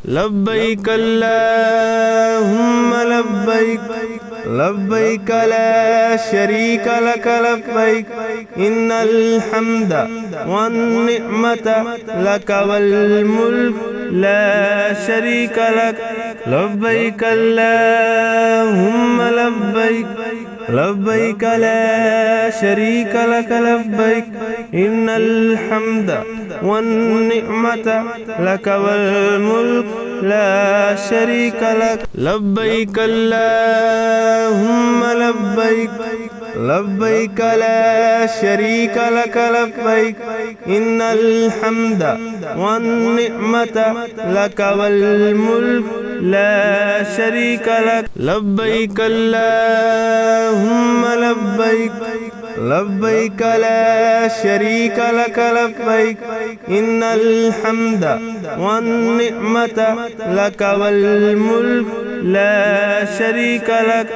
لبيك اللهم لبيك لبيك لا شريك لك لبيك إن الحمد والنعمة لك والملك لا شريك لك لبيك اللهم لبيك لبيك لا شريك لك لبيك إن الحمد والنعمة لك والملك لا شريك لك لبيك اللهم لبيك لبيك لا شريك لك لبيك إن الحمد والنعمة لك والملك لا شريك لك لبيك اللهم لبيك لبيك لا شريك لك لبيك إن الحمد والنعمة لك والملك لا شريك لك